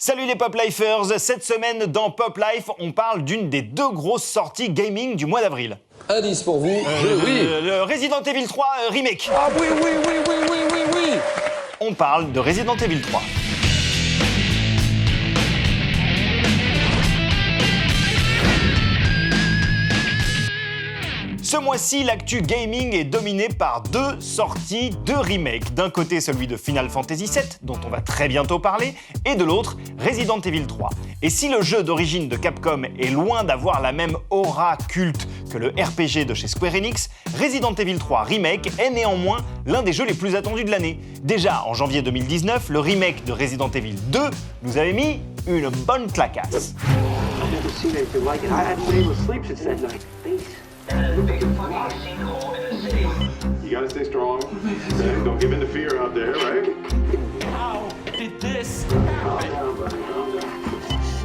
Salut les Pop-Lifers, cette semaine dans Pop Life, on parle d'une des deux grosses sorties gaming du mois d'avril. Indice pour vous, le Resident Evil 3 Remake. Ah oui. On parle de Resident Evil 3. Ce mois-ci, l'actu gaming est dominée par deux sorties de remake. D'un côté, celui de Final Fantasy VII, dont on va très bientôt parler, et de l'autre, Resident Evil 3. Et si le jeu d'origine de Capcom est loin d'avoir la même aura culte que le RPG de chez Square Enix, Resident Evil 3 Remake est néanmoins l'un des jeux les plus attendus de l'année. Déjà, en janvier 2019, le remake de Resident Evil 2 nous avait mis une bonne claquasse. You gotta stay strong. Don't give in to fear out there, right? How did this happen?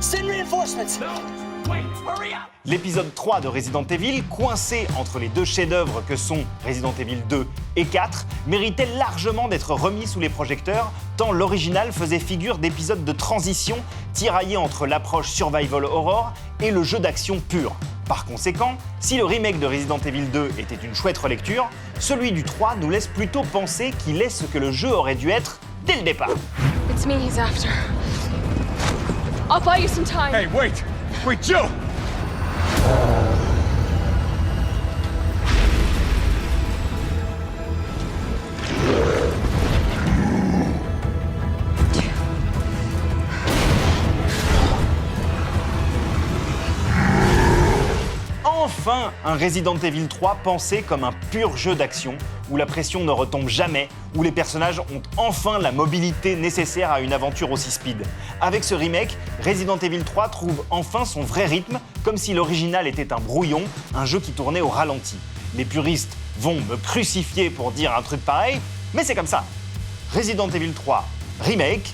Send reinforcements! No! Wait, hurry up! L'épisode 3 de Resident Evil, coincé entre les deux chefs-d'œuvre que sont Resident Evil 2 et 4, méritait largement d'être remis sous les projecteurs, tant l'original faisait figure d'épisode de transition tiraillé entre l'approche survival horror et le jeu d'action pur. Par conséquent, si le remake de Resident Evil 2 était une chouette relecture, celui du 3 nous laisse plutôt penser qu'il est ce que le jeu aurait dû être dès le départ. It's me he's after. I'll buy you some time. Hey, wait, Joe! Enfin, un Resident Evil 3 pensé comme un pur jeu d'action, où la pression ne retombe jamais, où les personnages ont enfin la mobilité nécessaire à une aventure aussi speed. Avec ce remake, Resident Evil 3 trouve enfin son vrai rythme, comme si l'original était un brouillon, un jeu qui tournait au ralenti. Les puristes vont me crucifier pour dire un truc pareil, mais c'est comme ça. Resident Evil 3 Remake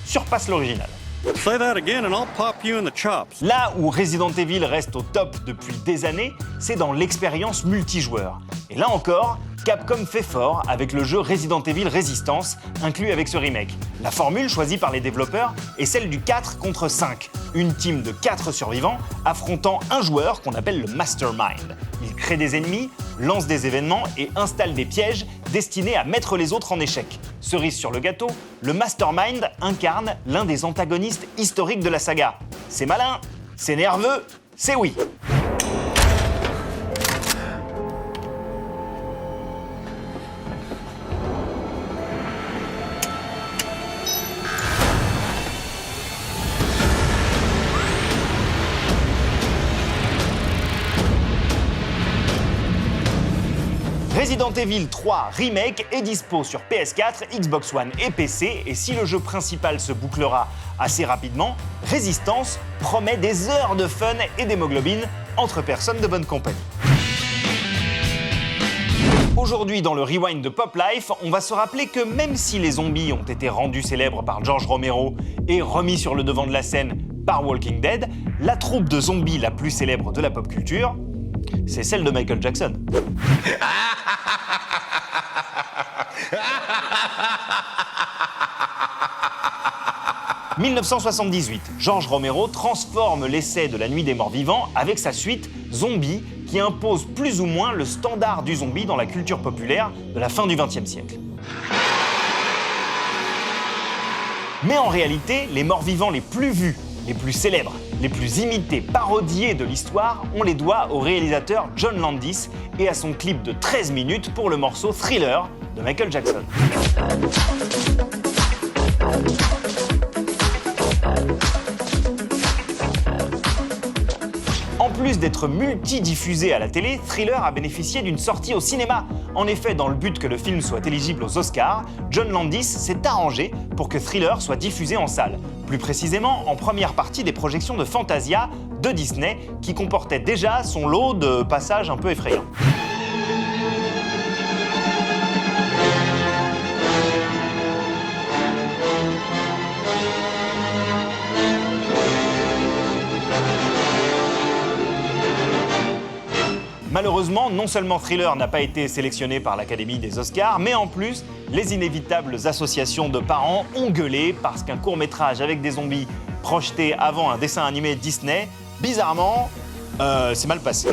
surpasse l'original. Say that again and I'll pop you in the chops. Là où Resident Evil reste au top depuis des années, c'est dans l'expérience multijoueur. Et là encore, Capcom fait fort avec le jeu Resident Evil Resistance, inclus avec ce remake. La formule choisie par les développeurs est celle du 4 contre 5, une team de 4 survivants affrontant un joueur qu'on appelle le Mastermind. Il crée des ennemis, lance des événements et installe des pièges destinés à mettre les autres en échec. Cerise sur le gâteau, le Mastermind incarne l'un des antagonistes historiques de la saga. C'est malin, c'est nerveux, c'est oui. Resident Evil 3 Remake est dispo sur PS4, Xbox One et PC, et si le jeu principal se bouclera assez rapidement, Resistance promet des heures de fun et d'hémoglobine entre personnes de bonne compagnie. Aujourd'hui, dans le Rewind de Pop Life, on va se rappeler que même si les zombies ont été rendus célèbres par George Romero et remis sur le devant de la scène par Walking Dead, la troupe de zombies la plus célèbre de la pop culture, c'est celle de Michael Jackson. 1978, George Romero transforme l'essai de La Nuit des Morts Vivants avec sa suite Zombie, qui impose plus ou moins le standard du zombie dans la culture populaire de la fin du XXe siècle. Mais en réalité, les morts vivants les plus vus, les plus célèbres, les plus imités, parodiés de l'histoire, on les doit au réalisateur John Landis et à son clip de 13 minutes pour le morceau Thriller de Michael Jackson. En plus d'être multi-diffusé à la télé, Thriller a bénéficié d'une sortie au cinéma. En effet, dans le but que le film soit éligible aux Oscars, John Landis s'est arrangé pour que Thriller soit diffusé en salle. Plus précisément, en première partie des projections de Fantasia de Disney, qui comportait déjà son lot de passages un peu effrayants. Malheureusement, non seulement Thriller n'a pas été sélectionné par l'Académie des Oscars, mais en plus, les inévitables associations de parents ont gueulé parce qu'un court-métrage avec des zombies projeté avant un dessin animé Disney, bizarrement, c'est mal passé.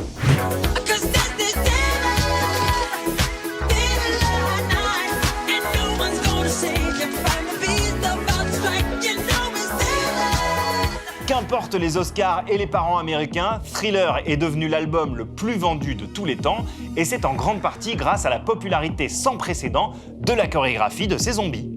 Qu'importe les Oscars et les parents américains, Thriller est devenu l'album le plus vendu de tous les temps, et c'est en grande partie grâce à la popularité sans précédent de la chorégraphie de ces zombies.